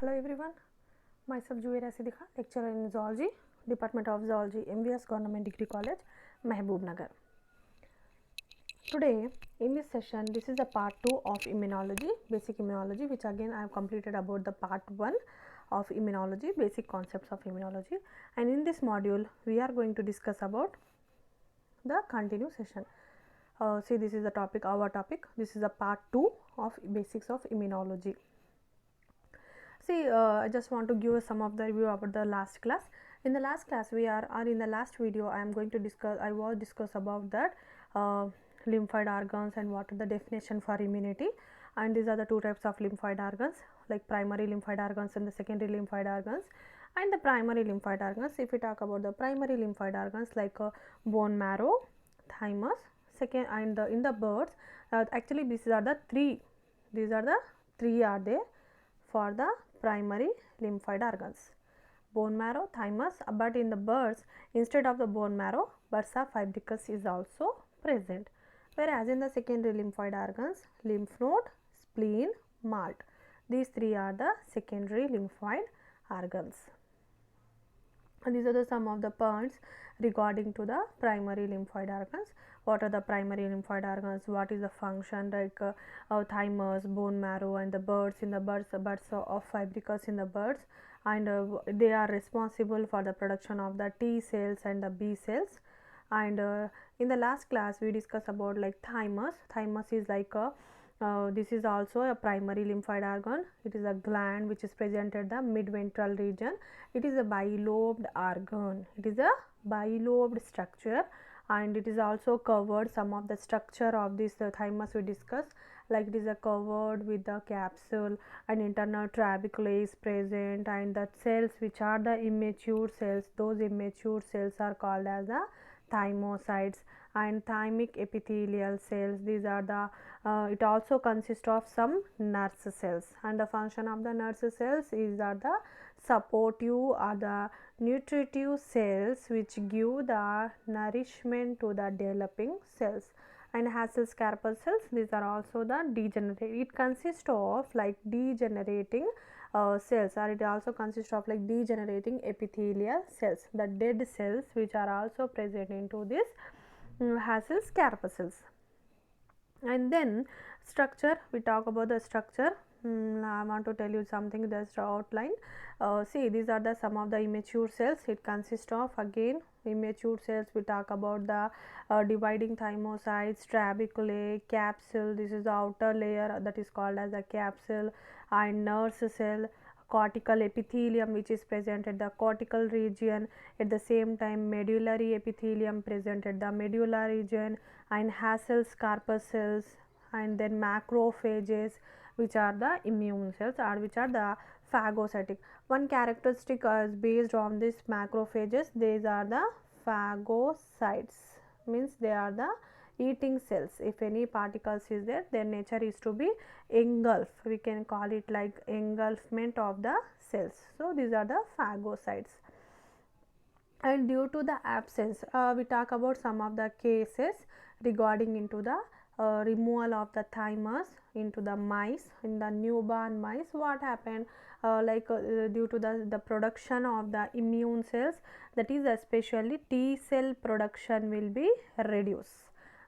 Hello everyone, myself Juveria Siddiqa, lecturer in Zoology, Department of Zoology, MVS Government Degree College, Mehboob Nagar. Today in this session, this is a part 2 of immunology, basic immunology, which again I have completed about the part 1 of immunology, basic concepts of immunology, and in this module we are going to discuss about the continue session. See, this is the topic, our topic. This is a part 2 of basics of immunology. See, I just want to give some of the review about the last class. In the last class, in the last video, I am going to discuss. I was discuss about that lymphoid organs and what are the definition for immunity. And these are the two types of lymphoid organs, like primary lymphoid organs and the secondary lymphoid organs. And the primary lymphoid organs, if we talk about the primary lymphoid organs like bone marrow, thymus, second, and in the birds, actually these are the three. These are the three are there for the primary lymphoid organs: bone marrow, thymus, but in the birds, instead of the bone marrow, bursa fibricus is also present. Whereas in the secondary lymphoid organs, lymph node, spleen, malt, these three are the secondary lymphoid organs. And these are the some of the points regarding to the primary lymphoid organs. What are the primary lymphoid organs? What is the function, like thymus, bone marrow, and the birds in the birds of fibricus in the birds, and they are responsible for the production of the T cells and the B cells. And in the last class we discussed about like thymus. Thymus is like a this is also a primary lymphoid organ. It is a gland which is present at the midventral region. It is a bilobed organ. It is a bilobed structure, and it is also covered. Some of the structure of this thymus we discussed, like it is a covered with the capsule, and internal trabeculae is present, and the cells which are the immature cells, those immature cells are called as the thymocytes. And thymic epithelial cells, these are the it also consists of some nerve cells, and the function of the nerve cells is that the supportive or the nutritive cells which give the nourishment to the developing cells. And Hassel-Scarpa cells, these are also the degenerating. It consists of like degenerating cells, or it also consists of like degenerating epithelial cells, the dead cells which are also present into this Hassel-Scarpa cells. And then structure, we talk about the structure. I want to tell you something, just outline. See, these are the some of the immature cells. It consists of, again, immature cells. We talk about the dividing thymocytes, trabeculae, capsule. This is the outer layer that is called as a capsule, and nerve cell, cortical epithelium which is present at the cortical region. At the same time, medullary epithelium present at the medulla region, and Hassel-Scarpa cells, and then macrophages which are the immune cells, or which are the phagocytic. One characteristic is based on this macrophages. These are the phagocytes, means they are the eating cells. If any particles is there, their nature is to be engulf. We can call it like engulfment of the cells. So these are the phagocytes. And due to the absence, we talk about some of the cases regarding into the removal of the thymus into the mice. In the newborn mice, what happened, due to the production of the immune cells, that is especially T cell production will be reduced.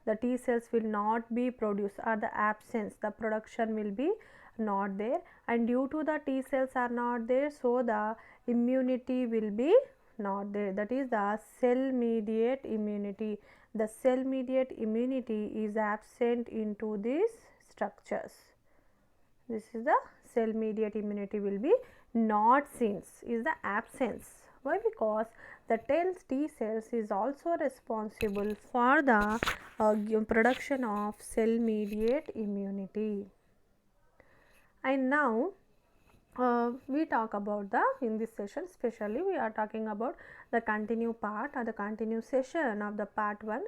The T cells will not be produced, or the absence, the production will be not there, and due to the T cells are not there, so the immunity will be not there. That is the cell mediate immunity. The cell mediate immunity is absent into these structures. This is the cell mediate immunity will be not seen, is the absence. Why? Because the T cells is also responsible for the production of cell mediate immunity. And now we talk about in this session, especially we are talking about the continue part, or the continue session of the part 1.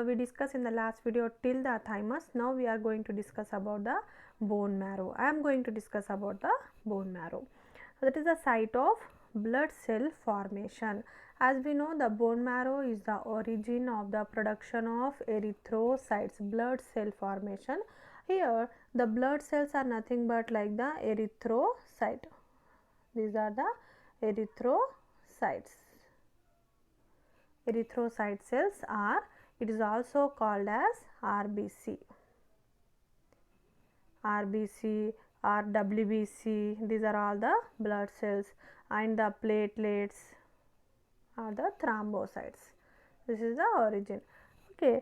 We discussed in the last video till the thymus. Now we are going to discuss about the bone marrow. I am going to discuss about the bone marrow. That is the site of blood cell formation. As we know, the bone marrow is the origin of the production of erythrocytes, blood cell formation. Here the blood cells are nothing but like the erythrocyte. These are the erythrocytes. Erythrocyte cells are, it is also called as RBC. RBC or WBC, these are all the blood cells, and the platelets are the thrombocytes. This is the origin. Okay,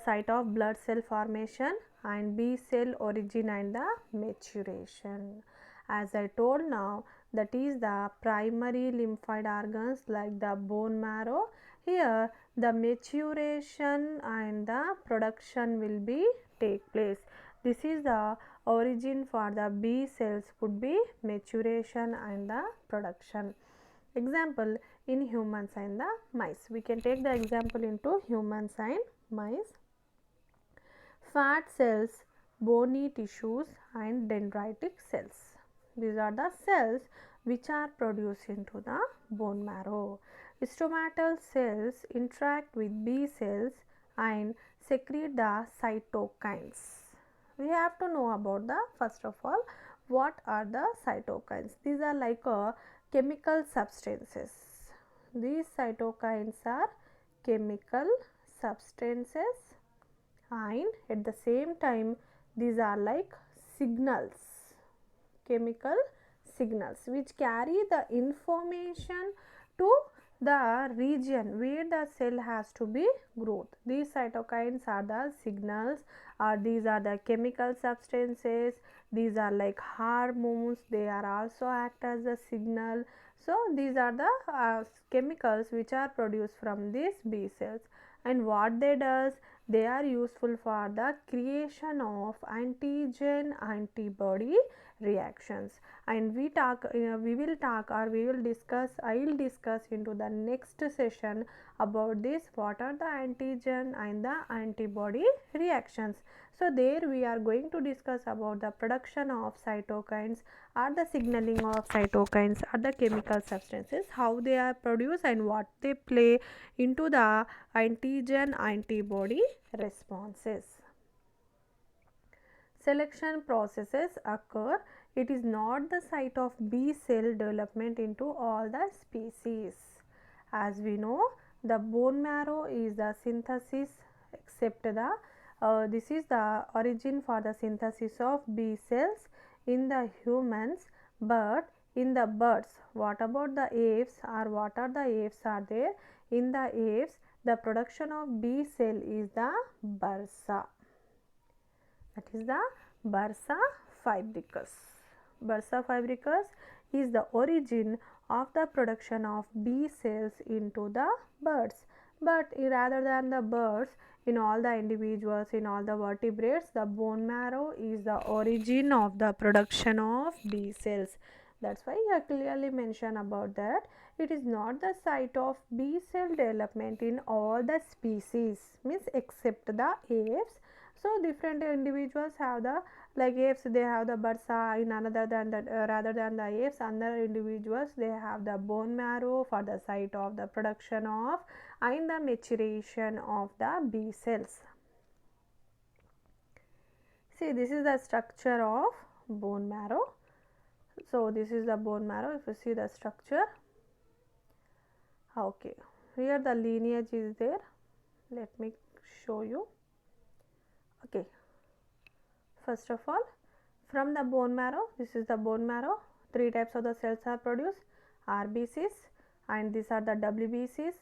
site of blood cell formation and B cell origin and the maturation. As I told now, that is the primary lymphoid organs like the bone marrow. Here the maturation and the production will be take place. This is the origin for the B cells could be maturation and the production. Example in humans and the mice. We can take the example into humans and mice. Fat cells, bony tissues and dendritic cells. These are the cells which are produced into the bone marrow. Stomatal cells interact with B cells and secrete the cytokines. We have to know about the, first of all, what are the cytokines. These are like chemical substances. These cytokines are chemical substances, and at the same time these are like signals, chemical signals which carry the information to the region where the cell has to be growth. These cytokines are the signals, or these are the chemical substances. These are like hormones, they are also act as a signal. So these are the chemicals which are produced from these B cells, and what they does, they are useful for the creation of antigen antibody reactions. And we will talk, or we will discuss, I will discuss into the next session about this, what are the antigen and the antibody reactions. So there we are going to discuss about the production of cytokines, or the signaling of cytokines, or the chemical substances, how they are produced and what they play into the antigen antibody responses. Selection processes occur. It is not the site of B cell development into all the species. As we know, the bone marrow is the synthesis, except the this is the origin for the synthesis of B cells in the humans, but in the birds, what about the apes, or what are the apes are there? In the apes, the production of B cell is the bursa. That is the bursa fibricus. Bursa fibricus is the origin of the production of B cells into the birds. But rather than the birds, in all the individuals, in all the vertebrates, the bone marrow is the origin of the production of B cells. That's why I clearly mention about that. It is not the site of B cell development in all the species, means except the apes. So different individuals have the, like apes they have the bursa, in another than the rather than the apes, other individuals they have the bone marrow for the site of the production of and the maturation of the B cells. See, this is the structure of bone marrow. So this is the bone marrow. If you see the structure, okay, here the lineage is there. Let me show you. Okay, first of all, from the bone marrow, this is the bone marrow, three types of the cells are produced, RBCs, and these are the WBCs,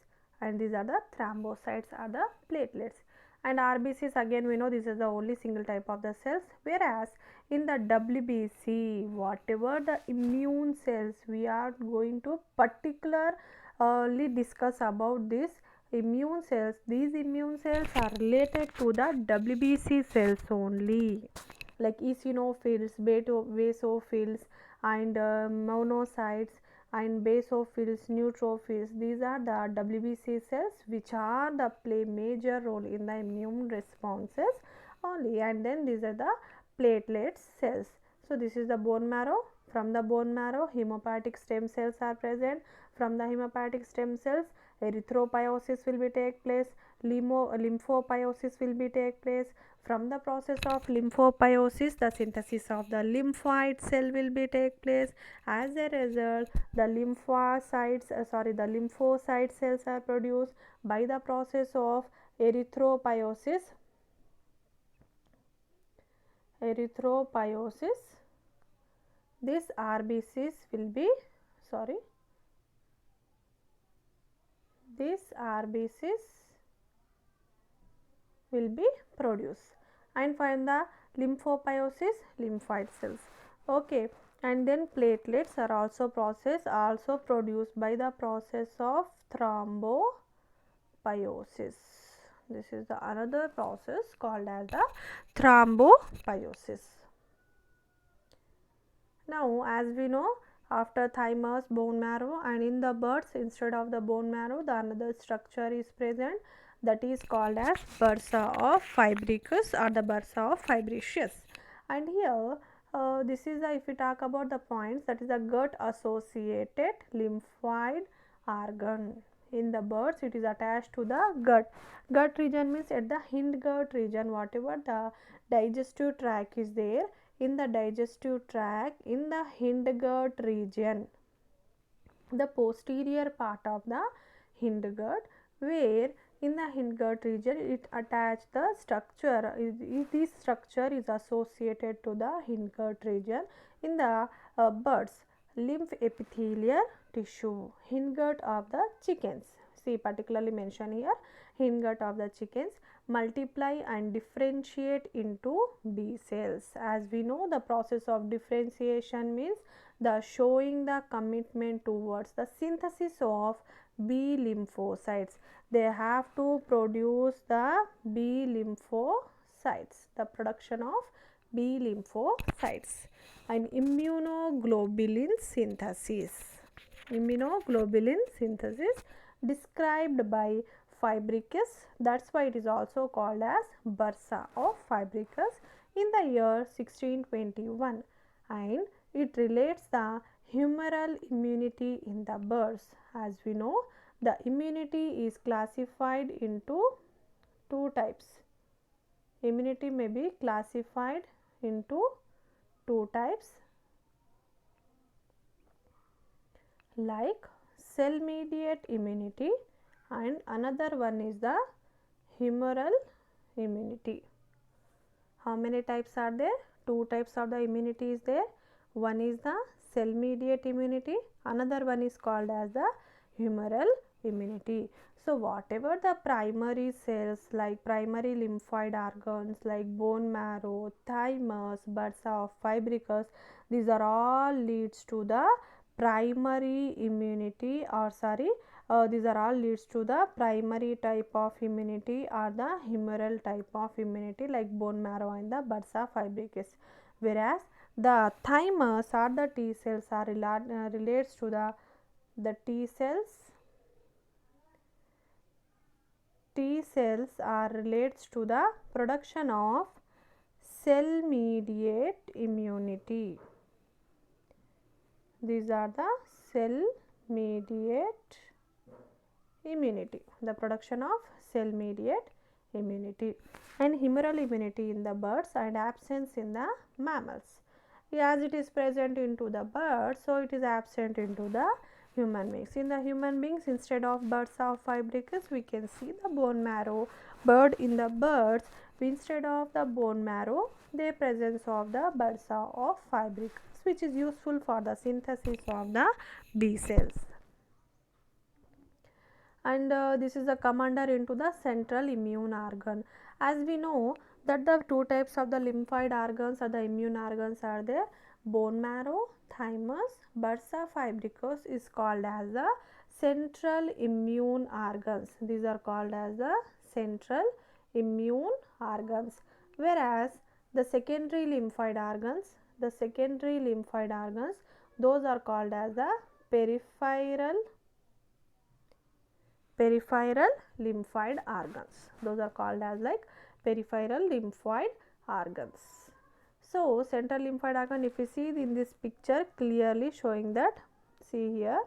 and these are the thrombocytes, are the platelets. And RBCs, again we know this is the only single type of the cells, whereas in the WBC, whatever the immune cells, we are going to particularly discuss about this immune cells. These immune cells are related to the WBC cells only, like eosinophils, basophils, and monocytes, and basophils, neutrophils. These are the WBC cells which are the play major role in the immune responses only. And then these are the platelet cells. So this is the bone marrow. From the bone marrow, hemopoietic stem cells are present. From the hemopoietic stem cells, erythropoiesis will be take place, lymphopoiesis will be take place. From the process of lymphopoiesis, the synthesis of the lymphoid cell will be take place. As a result, the lymphocyte cells are produced. By the process of erythropoiesis, this RBCs will be produced, and find the lymphopoiesis, lymphoid cells. Okay, and then platelets are also produced by the process of thrombopoiesis. This is the another process called as the thrombopoiesis. Now, as we know, after thymus, bone marrow, and in the birds, instead of the bone marrow, the another structure is present, that is called as bursa of fibricus or the bursa of fibricius. And here this is if we talk about the points, that is the gut associated lymphoid organ. In the birds, it is attached to the gut. Gut region means at the hindgut region, whatever the digestive tract is there, in the digestive tract, in the hindgut region, the posterior part of the hindgut, where in the hindgut region it attached the structure, this structure is associated to the hindgut region. In the birds, lymph epithelial tissue, hindgut of the chickens, see particularly mentioned here, hindgut of the chickens multiply and differentiate into B cells. As we know, the process of differentiation means the showing the commitment towards the synthesis of B lymphocytes. They have to produce the B lymphocytes, the production of B lymphocytes. And immunoglobulin synthesis described by Fibricus, that's why it is also called as bursa of Fibricus in the year 1621, and it relates the humoral immunity in the birds. As we know, the immunity is classified into two types. Immunity may be classified into two types, like cell mediate immunity, and another one is the humoral immunity. How many types are there? Two types of the immunity is there. One is the cell mediate immunity, another one is called as the humoral immunity. So whatever the primary cells, like primary lymphoid organs like bone marrow, thymus, bursa of fibricus, these are all leads to the primary immunity, or these are all leads to the primary type of immunity or the humoral type of immunity, like bone marrow and the bursa fibricus. Whereas the thymus or the T cells are relates to the T cells are relates to the production of cell mediate immunity. These are the cell mediate immunity, the production of cell mediate immunity, and humoral immunity in the birds and absence in the mammals. As it is present into the birds, so it is absent into the human beings. In the human beings, instead of bursa of fibricus, we can see the bone marrow. In the birds, instead of the bone marrow, the presence of the bursa of fibricus, which is useful for the synthesis of the B cells. And this is the commander into the central immune organ. As we know that the two types of the lymphoid organs or the immune organs are there, bone marrow, thymus, bursa fibricus is called as the central immune organs. These are called as the central immune organs, whereas the secondary lymphoid organs, those are called as the peripheral lymphoid organs. Those are called as like peripheral lymphoid organs. So central lymphoid organ, if you see in this picture clearly showing that, see here,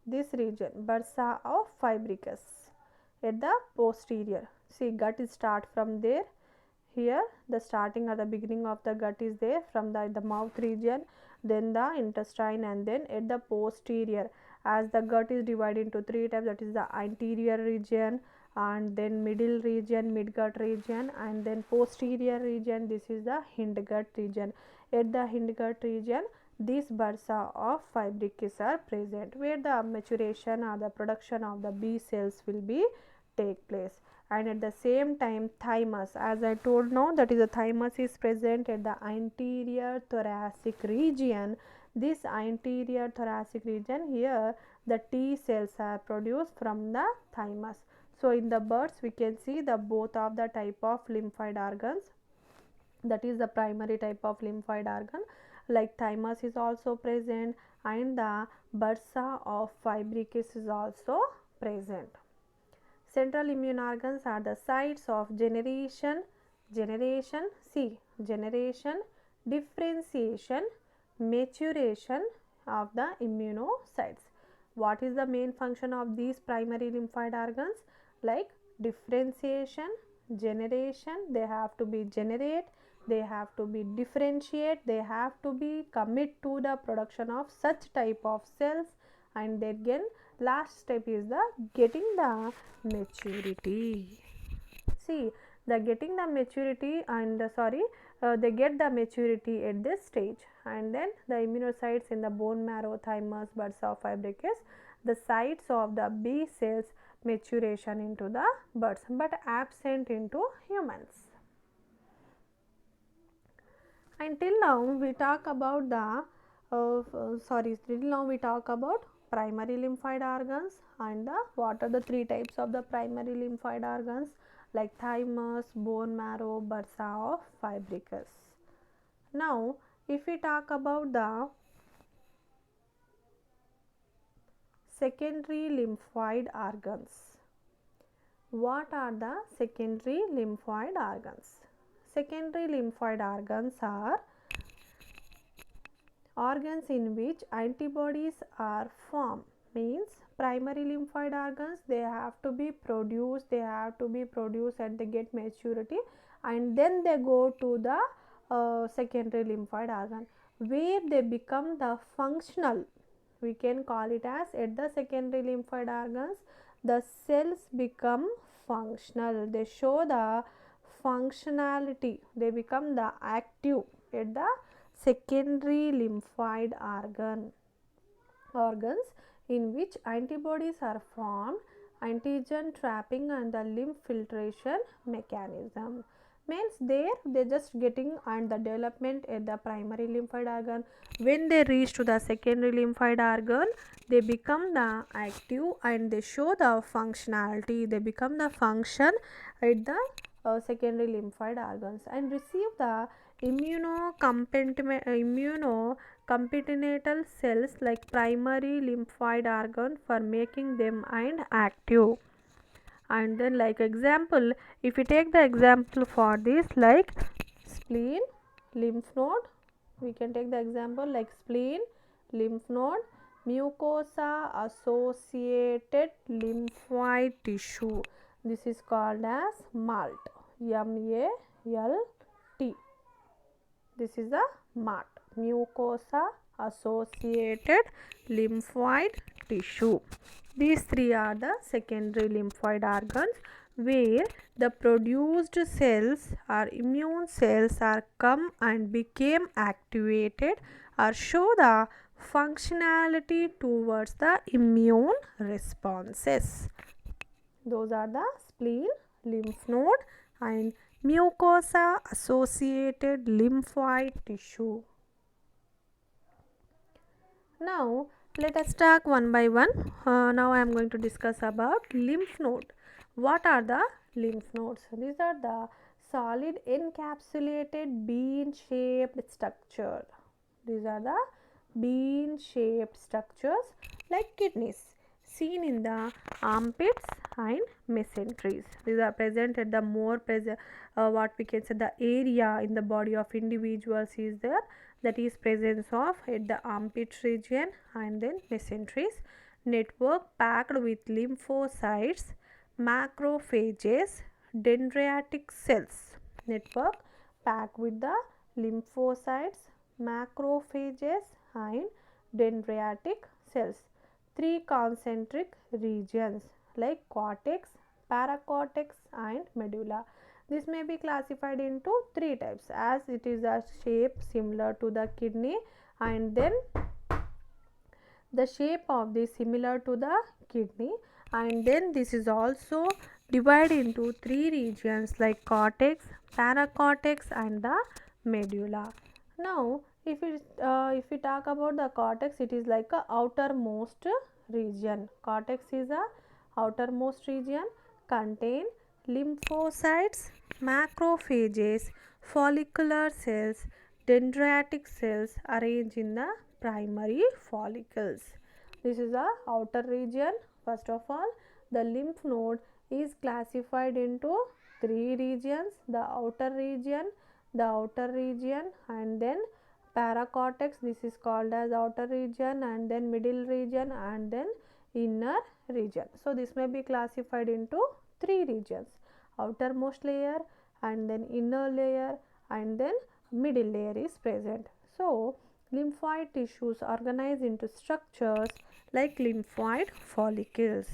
this region bursa of fibricus at the posterior. See, gut is start from there. Here the starting or the beginning of the gut is there from the mouth region, then the intestine, and then at the posterior, as the gut is divided into three types, that is the anterior region, and then middle region, midgut region, and then posterior region. This is the hindgut region. At the hindgut region, these bursa of fibricus are present, where the maturation or the production of the B cells will be take place. And at the same time, thymus, as I told now, that is the thymus is present at the anterior thoracic region. This anterior thoracic region, here the T cells are produced from the thymus. So in the birds we can see the both of the type of lymphoid organs, that is the primary type of lymphoid organ, like thymus is also present, and the bursa of fibricus is also present. Central immune organs are the sites of generation, differentiation, maturation of the immunocytes. What is the main function of these primary lymphoid organs? Like differentiation, generation, they have to be generate, they have to be differentiate, they have to be commit to the production of such type of cells, and then again last step is the getting the maturity. See, the getting the maturity and they get the maturity at this stage, and then the immunocytes in the bone marrow, thymus, bursa of fibricus, the sites of the B cells maturation into the birds, but absent into humans. Until now we talk about the primary lymphoid organs, and what are the three types of the primary lymphoid organs, like thymus, bone marrow, bursa of fibricus. Now if we talk about the secondary lymphoid organs, what are the secondary lymphoid organs? Secondary lymphoid organs are organs in which antibodies are formed. Means primary lymphoid organs, they have to be produced and they get maturity, and then they go to the secondary lymphoid organ, where they become the functional. We can call it as, at the secondary lymphoid organs the cells become functional, they show the functionality, they become the active at the secondary lymphoid organs in which antibodies are formed, antigen trapping and the lymph filtration mechanism. Means there they just getting and the development at the primary lymphoid organ. When they reach to the secondary lymphoid organ, they become the active and they show the functionality, they become the function at the secondary lymphoid organs, and receive the immunocompatible cells like primary lymphoid organ for making them and active. And then like example, if we take the example for this, like spleen, lymph node, we can take the example like spleen, lymph node, mucosa associated lymphoid tissue, this is called as MALT, M-A-L-T. This is a MALT, mucosa associated lymphoid tissue. These three are the secondary lymphoid organs, where the produced cells or immune cells are come and became activated or show the functionality towards the immune responses. Those are the spleen, lymph node and mucosa associated lymphoid tissue. Now let us talk one by one. Now I am going to discuss about lymph node. What are the lymph nodes? These are the solid encapsulated bean shaped structure. These are the bean shaped structures like kidneys. seen in the armpits and mesenteries. These are present at the more what we can say the area in the body of individuals is there, that is presence of at the armpit region and then mesenteries. Network packed with lymphocytes, macrophages, dendritic cells. Network packed with the lymphocytes, macrophages and dendritic cells. Three concentric regions like cortex, paracortex and medulla. This may be classified into three types as it is a shape similar to the kidney, and then the shape of this similar to the kidney, and then this is also divided into three regions like cortex, paracortex and the medulla. Now if we talk about the cortex, it is like a outermost region. Cortex is a outermost region, contain lymphocytes, macrophages, follicular cells, dendritic cells arranged in the primary follicles. This is the outer region. First of all, the lymph node is classified into three regions: the outer region, and then paracortex, this is called as outer region, and then middle region and then inner region. So this may be classified into three regions: outermost layer and then inner layer and then middle layer is present. So lymphoid tissues organize into structures like lymphoid follicles.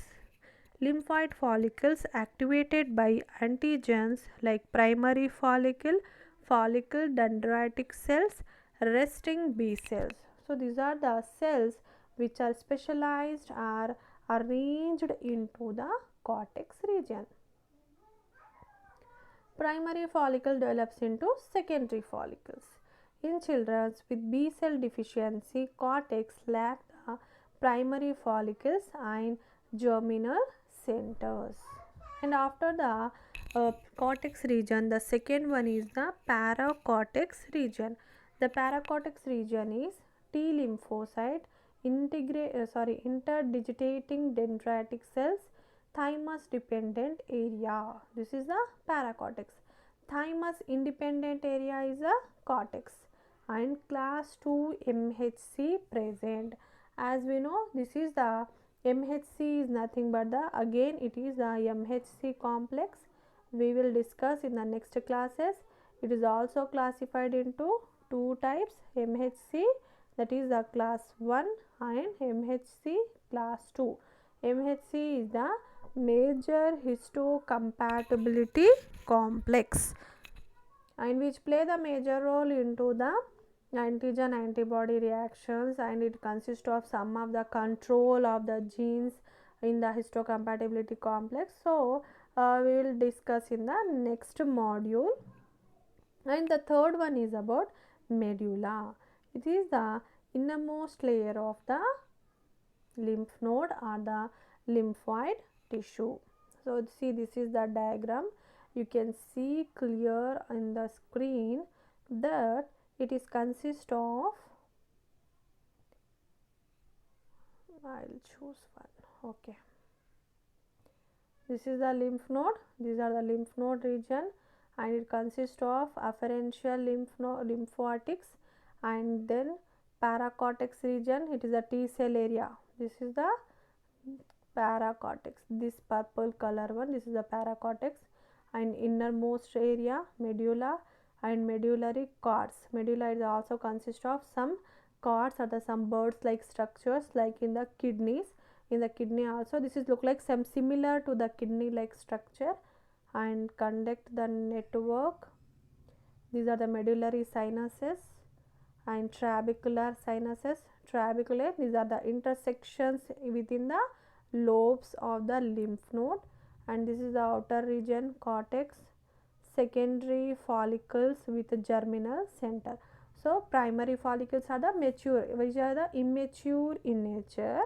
Lymphoid follicles activated by antigens like primary follicle, follicle dendritic cells, resting B cells. So these are the cells which are specialized or arranged into the cortex region. Primary follicle develops into secondary follicles. In children with B cell deficiency, cortex lack the primary follicles and germinal centers. And after the cortex region, the second one is the paracortex region. The paracortex region is T lymphocyte, interdigitating dendritic cells, thymus dependent area. This is the paracortex. Thymus independent area is a cortex, and class 2 MHC present. As we know, this is the MHC is nothing but the again it is the MHC complex. We will discuss in the next classes. It is also classified into two types: MHC, that is the class 1, and MHC class 2. MHC is the major histocompatibility complex, and which play the major role into the antigen antibody reactions, and it consists of some of the control of the genes in the histocompatibility complex. So we will discuss in the next module. And the third one is about medulla. It is the innermost layer of the lymph node or the lymphoid tissue. So see, this is the diagram. You can see clear in the screen that it is consist of, I'll choose one. Okay, this is the lymph node. These are the lymph node region, and it consists of afferential lymphatics, and then paracortex region. It is a T cell area. This is the paracortex. This purple color one, this is the paracortex, and innermost area medulla and medullary cords. Medulla is also consist of some cords or the some birds like structures like in the kidneys. In the kidney also this is look like some similar to the kidney like structure, and conduct the network. These are the medullary sinuses and trabecular sinuses. Trabecular, these are the intersections within the lobes of the lymph node, and this is the outer region cortex. Secondary follicles with germinal center. So primary follicles are the mature, which are the immature in nature,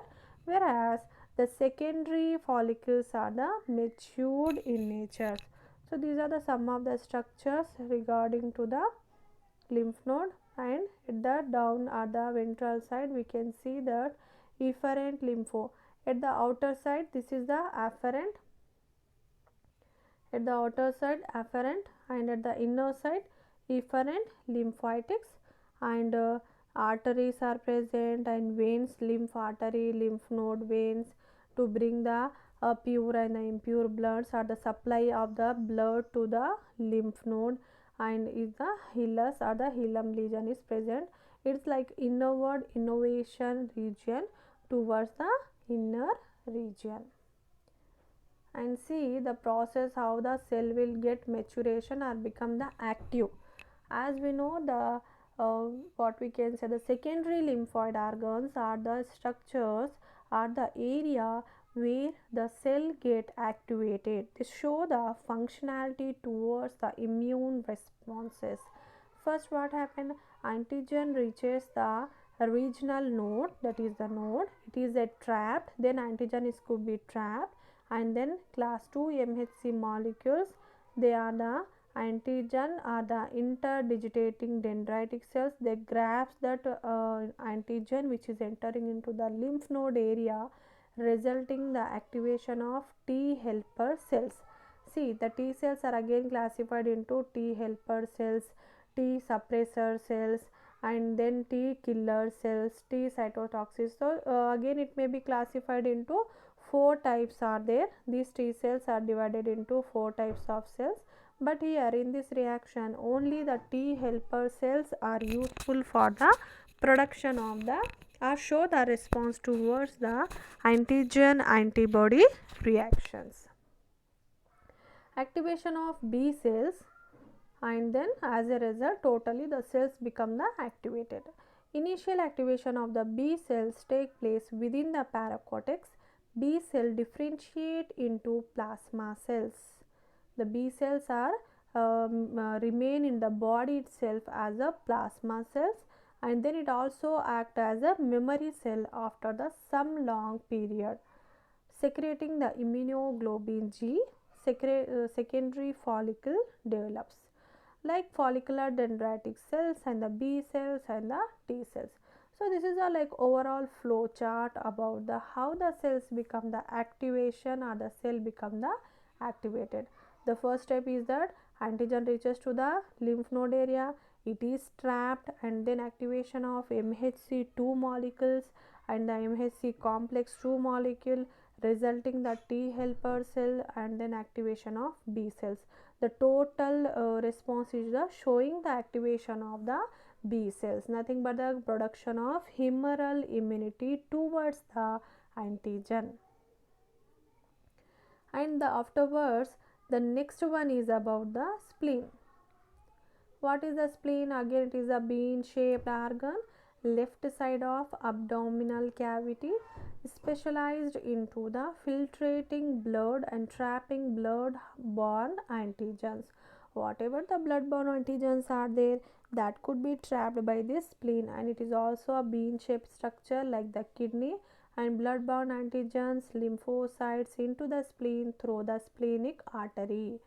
whereas the secondary follicles are the matured in nature. So these are the some of the structures regarding to the lymph node. And at the down at the ventral side we can see that efferent At the outer side, this is the afferent. At the outer side, afferent, and at the inner side, efferent lymphatics, and arteries are present, and veins, lymph artery, lymph node veins, to bring the pure and the impure bloods, or the supply of the blood to the lymph node, and is the hilus or the hilum lesion is present. It's like inward innovation region towards the inner region. And see the process how the cell will get maturation or become the active. As we know, the what we can say, the secondary lymphoid organs are the structures, are the area where the cell get activated. They show the functionality towards the immune responses. First, what happened? Antigen reaches the regional node, that is the node. It is a trapped, then antigen is could be trapped, and then class 2 MHC molecules, they are the antigen are the interdigitating dendritic cells. They grasp that antigen which is entering into the lymph node area, resulting the activation of T helper cells. See, the T cells are again classified into T helper cells, T suppressor cells, and then T killer cells, T cytotoxic. So again it may be classified into 4 types are there. These T cells are divided into 4 types of cells, but here in this reaction only the T helper cells are useful for the production of the or show the response towards the antigen antibody reactions. Activation of B cells, and then as a result totally the cells become the activated. Initial activation of the B cells take place within the paracortex. B cell differentiate into plasma cells. The B cells are remain in the body itself as a plasma cells, and then it also act as a memory cell after the some long period, secreting the immunoglobulin G. Secondary follicle develops like follicular dendritic cells and the B cells and the T cells. So this is a like overall flow chart about the how the cells become the activation or the cell become the activated. The first step is that antigen reaches to the lymph node area, it is trapped, and then activation of MHC2 molecules and the MHC complex 2 molecule, resulting the T helper cell, and then activation of B cells. The total response is the showing the activation of the B cells, nothing but the production of humoral immunity towards the antigen. And afterwards the next one is about the spleen. What is the spleen? Again it is a bean shaped organ, left side of abdominal cavity, specialized into the filtrating blood and trapping blood borne antigens. Whatever the blood borne antigens are there, that could be trapped by this spleen, and it is also a bean shaped structure like the kidney, and blood borne antigens, lymphocytes into the spleen through the splenic artery.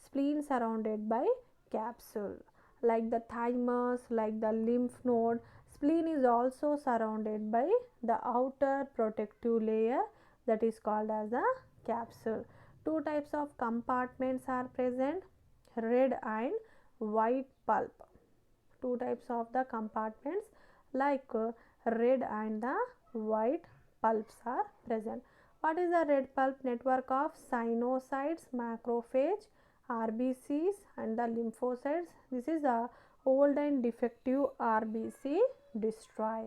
Spleen surrounded by capsule like the thymus, like the lymph node. Spleen is also surrounded by the outer protective layer, that is called as a capsule. Two types of compartments are present, red and white pulp. Two types of the compartments like red and the white pulps are present. What is the red pulp? Network of cynocytes, macrophage, RBCs and the lymphocytes. This is the old and defective RBC destroy.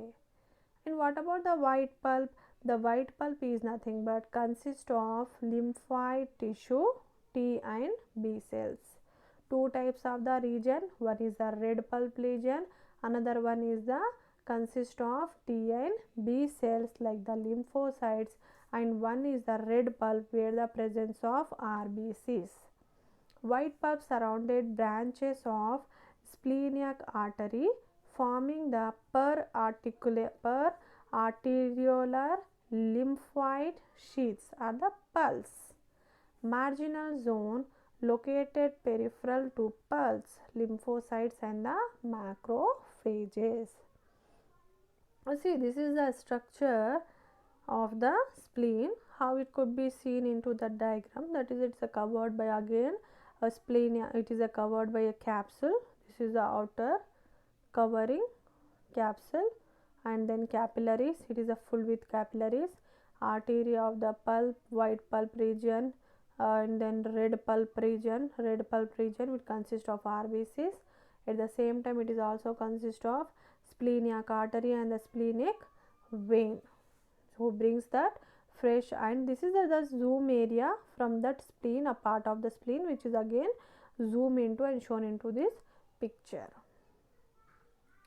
And what about the white pulp? The white pulp is nothing but consists of lymphoid tissue, T and B cells. Two types of the region, one is the red pulp region, another one is the consist of T and B cells like the lymphocytes, and one is the red pulp where the presence of RBCs. White pulp surrounded branches of splenic artery, forming the per arteriolar lymphoid sheaths are the pulse. Marginal zone located peripheral to pulse, lymphocytes and the macrophages. See, this is the structure of the spleen. How it could be seen into the diagram, that is, it's a covered by again a spleen, it is a covered by a capsule. This is the outer covering capsule, and then capillaries, it is a full with capillaries, arteria of the pulp, white pulp region, and then red pulp region. Red pulp region will consist of RBCs. At the same time, it is also consist of splenic artery and the splenic vein, who brings that fresh, and this is the zoom area from that spleen, a part of the spleen which is again zoom into and shown into this picture.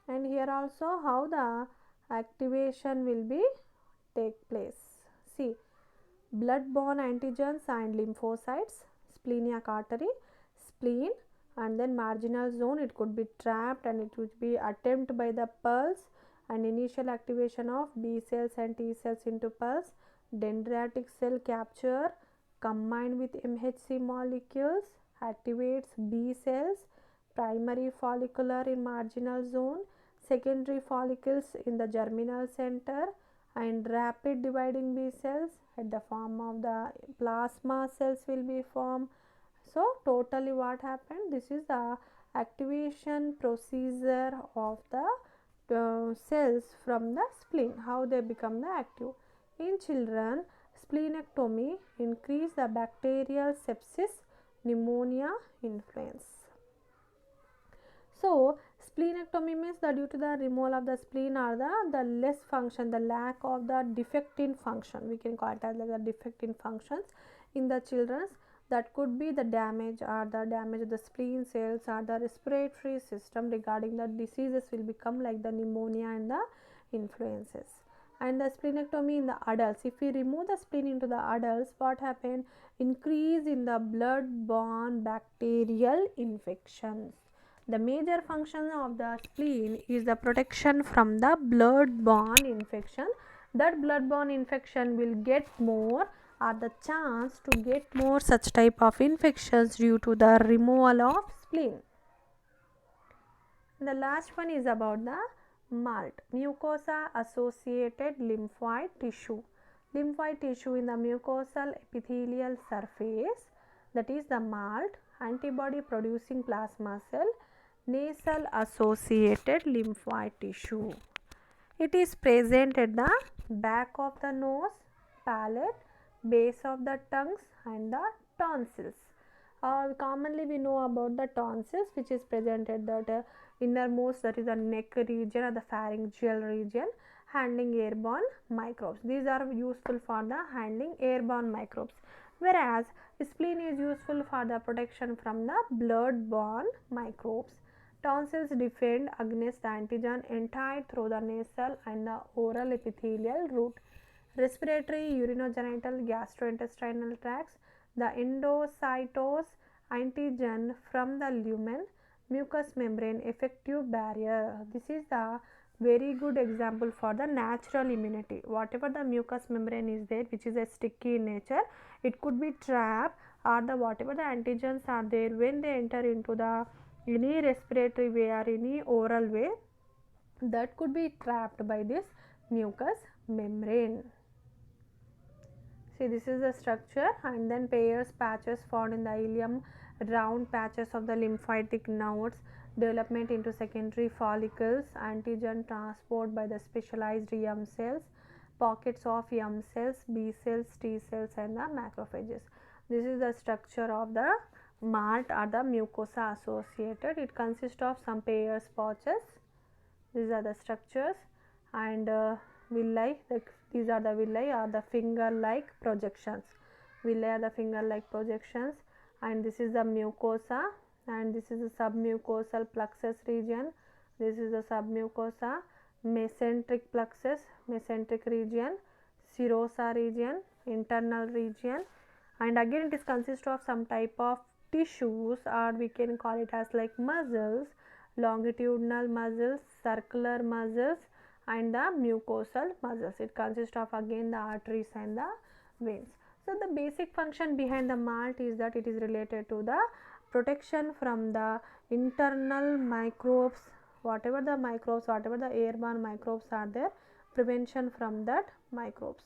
And here also how the activation will be take place. See, blood-borne antigens and lymphocytes, splenic artery, spleen, and then marginal zone, it could be trapped and it would be attempted by the pulse, and initial activation of B cells and T cells into pulse, dendritic cell capture combined with MHC molecules activates B cells, primary follicular in marginal zone, secondary follicles in the germinal center, and rapid dividing B cells at the form of the plasma cells will be formed. So, totally what happened? This is the activation procedure of the cells from the spleen, how they become the active. In children, splenectomy increase the bacterial sepsis, pneumonia, influenza. So, splenectomy means that due to the removal of the spleen or the less function, the lack of the defect in function, we can call it as like the defect in functions in the children's, that could be the damage or the damage of the spleen cells or the respiratory system regarding the diseases will become like the pneumonia and the influences. And the splenectomy in the adults, if we remove the spleen into the adults, what happened? Increase in the blood-borne bacterial infections. The major function of the spleen is the protection from the blood-borne infection. That blood-borne infection will get more, or the chance to get more such type of infections due to the removal of spleen. The last one is about the MALT, mucosa associated lymphoid tissue. Lymphoid tissue in the mucosal epithelial surface, that is the MALT, antibody producing plasma cell, nasal associated lymphoid tissue. It is present at the back of the nose, palate, base of the tongues and the tonsils. Commonly we know about the tonsils, which is present at the innermost, that is the neck region or the pharyngeal region, handling airborne microbes. These are useful for the handling airborne microbes, whereas spleen is useful for the protection from the blood-borne microbes. Tonsils defend against the antigen entered through the nasal and the oral epithelial route. Respiratory, urinogenital, gastrointestinal tracts, the endocytose antigen from the lumen, mucous membrane, effective barrier. This is the very good example for the natural immunity. Whatever the mucous membrane is there, which is a sticky in nature, it could be trapped, or the whatever the antigens are there, when they enter into the any respiratory way or any oral way, that could be trapped by this mucous membrane. See, this is the structure, and then pairs patches found in the ileum, round patches of the lymphatic nodes, development into secondary follicles, antigen transport by the specialized M cells, pockets of M cells, B cells, T cells and the macrophages. This is the structure of the MALT or the mucosa associated. It consists of some pairs pouches. These are the structures, and villi, these are the villi or the finger like projections. Villi are the finger like projections, and this is the mucosa, and this is the submucosal plexus region. This is the submucosa, mesenteric plexus, mesenteric region, serosa region, internal region, and again it is consist of some type of tissues, or we can call it as like muscles, longitudinal muscles, circular muscles and the mucosal muscles. It consists of again the arteries and the veins. So, the basic function behind the MALT is that it is related to the protection from the internal microbes, whatever the airborne microbes are there, prevention from that microbes.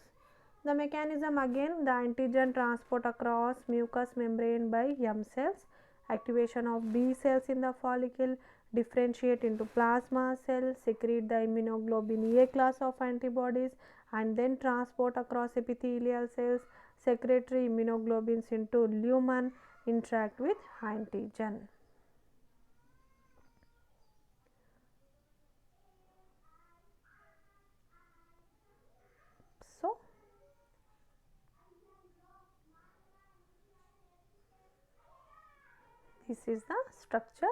The mechanism again, the antigen transport across mucous membrane by M cells, activation of B cells in the follicle, differentiate into plasma cells, secrete the immunoglobulin A class of antibodies, and then transport across epithelial cells, secretory immunoglobulins into lumen, interact with antigen. So, this is the structure.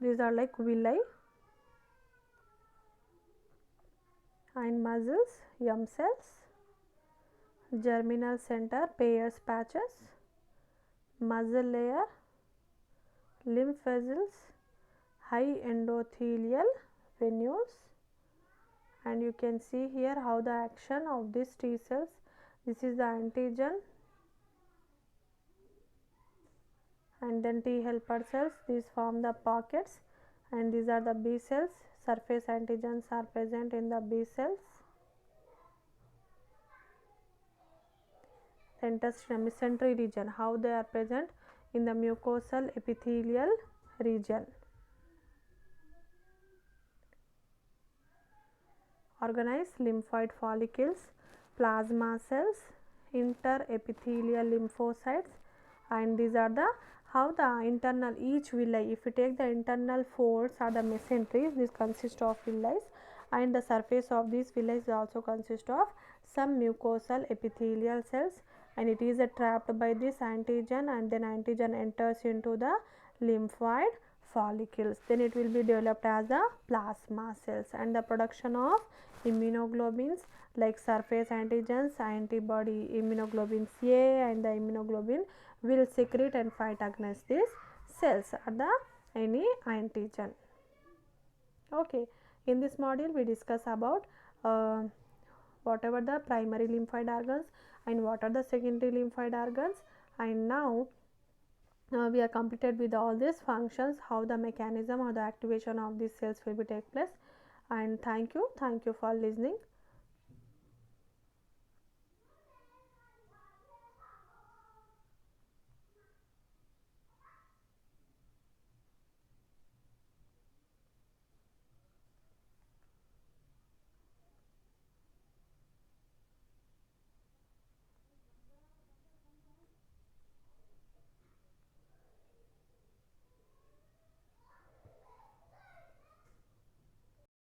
These are like villi and muscles, M cells, germinal center, Peyer's patches, muscle layer, lymph vessels, high endothelial venules, and you can see here how the action of these T cells. This is the antigen and then T helper cells, these form the pockets, and these are the B cells. Surface antigens are present in the B cells. The intestinal mesentery region, how they are present in the mucosal epithelial region. Organized lymphoid follicles, plasma cells, interepithelial lymphocytes, and these are the how the internal each villi, if you take the internal folds or the mesenteries, this consists of villi, and the surface of these villi also consist of some mucosal epithelial cells, and it is trapped by this antigen, and then antigen enters into the lymphoid follicles, then it will be developed as the plasma cells, and the production of immunoglobulins like surface antigens, antibody immunoglobulin A and the immunoglobulin will secrete and fight against these cells or the any antigen. Okay, in this module we discuss about whatever the primary lymphoid organs and what are the secondary lymphoid organs, and now we are completed with all these functions, how the mechanism or the activation of these cells will be take place. And thank you for listening.